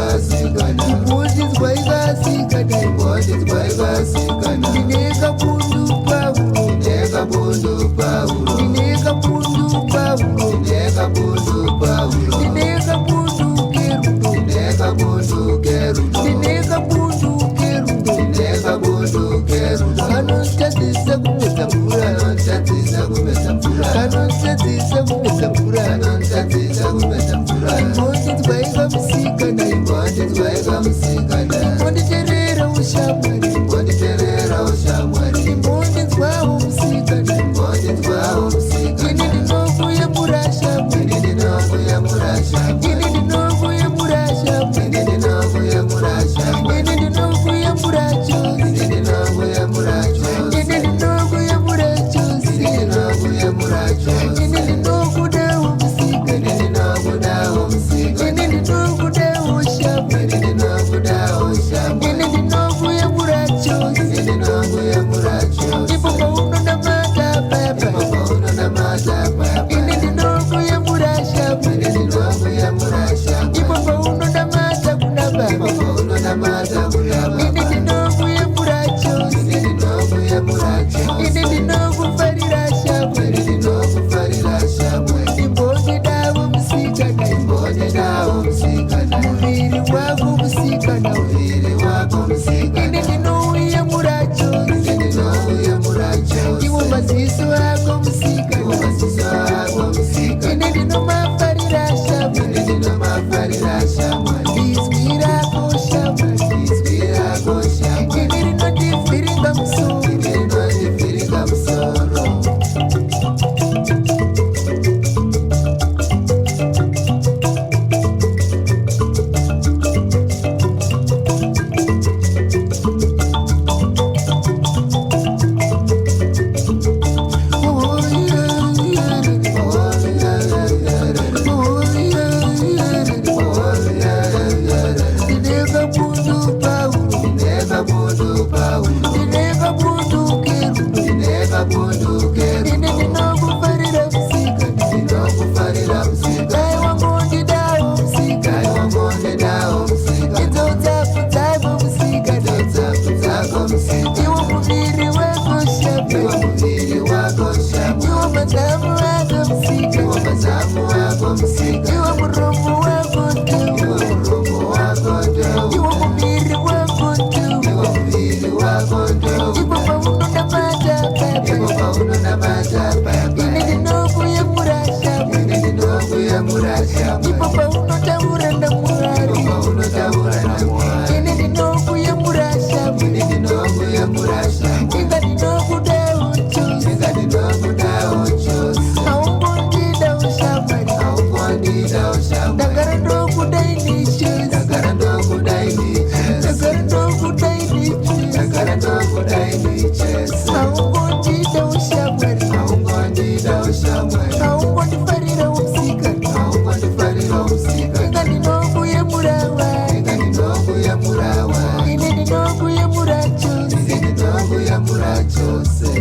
vasikana Imbondidzwa ivasikana Ndineka bundu Paulo Ndineka bundu Paulo Ndineka bundu Paulo Ndineka bundu Paulo Ndineka bundu Kerudo Ndineka bundu Kerudo Ndineka bundu Kerudo Ndineka bundu Kerudo Kanotadzisa kumesa mvura Kanotadzisa kumesa mvura Kanotadzisa kumesa mvura Kanotadzisa kumesa mvura Imbondidzwa ivamusikana Imbondidzwa ivamusikana Imbonditerera ushamwari Imbonditerera ushamwari Imbondidzwawo musikana Imbondidzwawo musikana Ini ndinokuyemura shamwari Ini ndinokuyemura shamwari Ini ndinokuyemura shamwari Ini ndinokuyemura shamwari Ini ndinokuyemura chose Ini ndinokuyemura chose Ini ndinokuyemura chose Ini ndinokuyemura chose Ini ndinokudawo musikana Ini ndinokudawo musikana Ini ndinokudawo shamwari Ini ndinokudawo shamwari Ini ndinokuyemura chose Ini ndinokuyemura chose Ipo paunonamata baba Ipo paunonamata baba Ini ndinokuyemura shamwari Ini ndinokuyemura shamwari Ipo paunonamata kuna baba Ipo paunonamata kuna baba Ini ndinokuyemura chose Ini ndinokuyemura chose Ini ndinokufarira shamwari Ini ndinokufarira shamwari Imbondidawo musikana Imbondidawo musikana Muviri wako musikana Muviri wako musikana Ini ndinouyemura chose Ini ndinouyemura chose Iwo maziso ako Iwo musikana maziso ako musikana Ini ndinomafarira shamwari Ini ndinomafarira shamwari Izwi rako shamwari Izwi rako shamwari Ini rinondivhiringa musoro Ini rinondivhiringa musoro Ndineka bundu Paulo Ndineka bundu Paulo Ndineka bundu Kerudo Ndineka bundu Kerudo Ini ndinokufarira musikana Ndinokufarira musikana Dai wangondidawo musikana Dai wangondidawo musikana Idzo dzako dzako musikana Dzako dzako musikana Iwo muviri wako Iwo shamwari muviri wako shamwari Iwo mazamu ako Iwo musikana mazamu wako musikana Iwo muromo wako Iwo ndewo muromo wako ndewo Iwo muviri wako ndewo Iwo muviri wako ndewo Ipo paunonamata Ipo baba paunonamata baba Ini ndinokuyemura shamwari Ini ndinokuyemura shamwari Ipo paunotaura namwari Ipo paunotaura namwari Ini ndinokuyemura shamwari Ini ndinokuyemura shamwari Inga ndinokudawo chose Inga ndinokudawo chose Aungondidawo shamwari Aungondidawo shamwari Ndagara ndokudai ndichose Ndagara ndokudai ndichese Ndagara ndokudai ndichose Ndagara ndokudai ndichese Aungondidawo shamwari Aungondidawo shamwari Aungondifarira musikana Aungondifarira musikana Inga ndinokuyemura Inga ndinokuyemura wani Ini ndinokuyemura chose Ini ndinokuyemura chose